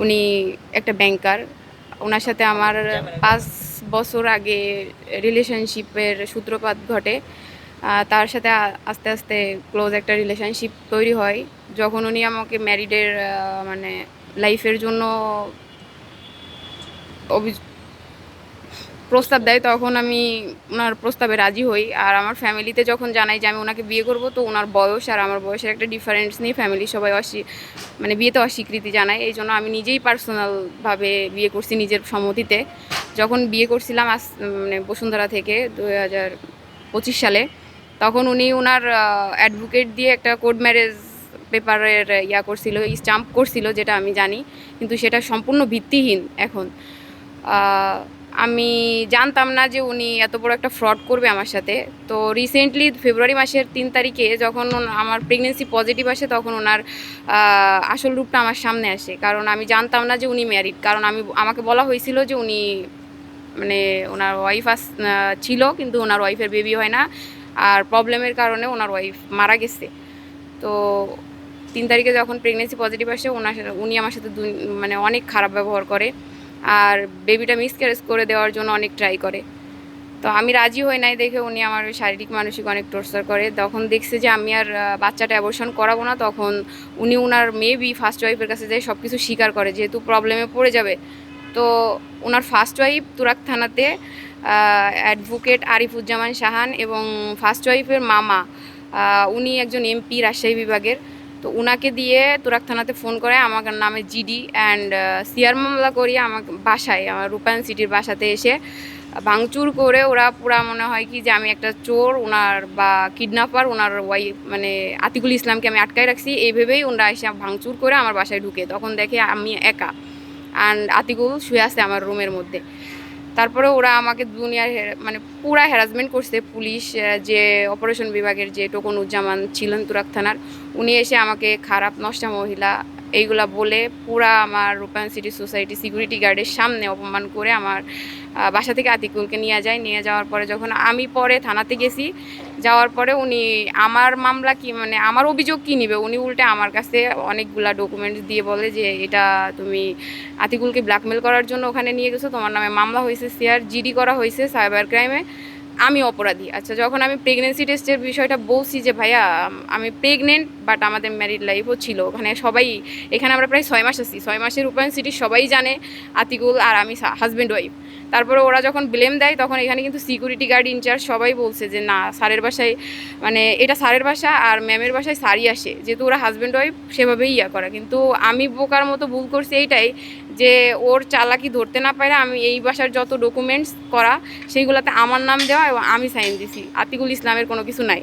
উনি একটা ব্যাংকার। ওনার সাথে আমার ৫ বছর আগে রিলেশনশিপের সূত্রপাত ঘটে। তার সাথে আস্তে, আস্তে ক্লোজ একটা রিলেশনশিপ তৈরি হয়। যখন উনি আমাকে ম্যারিডের মানে লাইফের জন্য অভি প্রস্তাব দেয়, তখন আমি উনার প্রস্তাবে রাজি হই। আর আমার ফ্যামিলিতে যখন জানাই যে আমি উনাকে বিয়ে করব, তো উনার বয়স আর আমার বয়সের একটা ডিফারেন্স নিয়ে ফ্যামিলি সবাই মানে বিয়েতে অস্বীকৃতি জানায়। এই জন্য আমি নিজেই পার্সোনালভাবে বিয়ে করছি নিজের সম্মতিতে। যখন বিয়ে করছিলাম মানে বসুন্ধরা থেকে 2025 সালে, তখন উনি উনার অ্যাডভোকেট দিয়ে একটা কোর্ট ম্যারেজ পেপারের করছিল, স্টাম্প করছিল, যেটা আমি জানি, কিন্তু সেটা সম্পূর্ণ ভিত্তিহীন এখন। আহ, আমি জানতাম না যে উনি এত বড় একটা ফ্রড করবে আমার সাথে। তো রিসেন্টলি ফেব্রুয়ারি মাসের 3 তারিখে যখন আমার প্রেগনেন্সি পজিটিভ আসে, তখন ওনার আসল রূপটা আমার সামনে আসে। কারণ আমি জানতাম না যে উনি ম্যারিড। কারণ আমাকে বলা হয়েছিল যে উনি মানে ওনার ওয়াইফ ছিল, কিন্তু ওনার ওয়াইফের বেবি হয় না, আর প্রবলেমের কারণে ওনার ওয়াইফ মারা গেছে। তো 3 তারিখে যখন প্রেগনেন্সি পজিটিভ আসে, উনি আমার সাথে মানে অনেক খারাপ ব্যবহার করে, আর বেবিটা মিসক্যারেজ করে দেওয়ার জন্য অনেক ট্রাই করে। তো আমি রাজি হই নাই দেখে উনি আমার শারীরিক মানসিক অনেক টর্চার করে। তখন দেখছে যে আমি আর বাচ্চাটা অ্যাবর্শন করাবো না, তখন উনি উনার মেবি ফার্স্ট ওয়াইফের কাছে যেয়ে সব কিছু স্বীকার করে, যেহেতু প্রবলেমে পড়ে যাবে। তো ওনার ফার্স্ট ওয়াইফ তুরাগ থানাতে অ্যাডভোকেট আরিফুজ্জামান শাহান, এবং ফার্স্ট ওয়াইফের মামা উনি একজন এমপি রাজশাহী বিভাগের। তো উনাকে দিয়ে তুরাগ থানাতে ফোন করে আমার নামে জিডি অ্যান্ড সিআর মামলা করিয়ে আমাকে বাসায়, আমার রূপায়ণ সিটির বাসাতে এসে ভাঙচুর করে ওরা পুরা মনে হয় কি যে আমি একটা চোর ওনার বা কিডন্যাপার, ওনার ওয়াইফ মানে আতিকুল ইসলামকে আমি আটকায় রাখছি, এই ভেবেই ওনারা এসে ভাঙচুর করে আমার বাসায় ঢুকে। তখন দেখে আমি একা, অ্যান্ড আতিকুল শুয়ে আছে আমার রুমের মধ্যে। তারপরে ওরা আমাকে দুনিয়ার মানে পুরা হ্যারাসমেন্ট করছে। পুলিশ যে অপারেশন বিভাগের যে টোকন-উজ্জামান ছিলেন তুরাগ থানার, উনি এসে আমাকে খারাপ, নষ্টা মহিলা এইগুলা বলে পুরা আমার রূপায়ণ সিটি সোসাইটি সিকিউরিটি গার্ডের সামনে অপমান করে আমার বাসা থেকে আতিকুলকে নিয়ে যায়। নিয়ে যাওয়ার পরে যখন আমি পরে থানাতে গেছি, যাওয়ার পরে উনি আমার মামলা কি মানে আমার অভিযোগ কী নিবে, উনি উল্টে আমার কাছে অনেকগুলা ডকুমেন্টস দিয়ে বলে যে এটা তুমি আতিকুলকে ব্ল্যাকমেল করার জন্য ওখানে নিয়ে গেছো, তোমার নামে মামলা হয়েছে, সিআর জিডি করা হয়েছে সাইবার ক্রাইমে, আমি অপরাধী। আচ্ছা, যখন আমি প্রেগনেন্সি টেস্টের বিষয়টা বলছি যে ভাইয়া আমি প্রেগনেন্ট, বাট আমাদের ম্যারিড লাইফও ছিল ওখানে সবাই, এখানে আমরা প্রায় 6 মাস আছি, 6 মাসের রূপায়ণ সিটির সবাই জানে আতিকুল আর আমি হাজব্যান্ড ওয়াইফ। তারপরে ওরা যখন ব্লেম দেয়, তখন এখানে কিন্তু সিকিউরিটি গার্ড ইনচার্জ সবাই বলছে যে না, স্যারের বাসায় মানে এটা স্যারের বাসা আর ম্যামের বাসায় স্যারই আসে, যেহেতু ওরা হাজব্যান্ড ওয়াইফ সেভাবেই করা। কিন্তু আমি বোকার মতো ভুল করছি এইটাই যে ওর চালাকি ধরতে না পারে আমি এই বাসার যত ডকুমেন্টস করা সেইগুলোতে আমার নাম দেওয়া এবং আমি সাইন দিছি, আতিকুল ইসলামের কোনো কিছু নাই।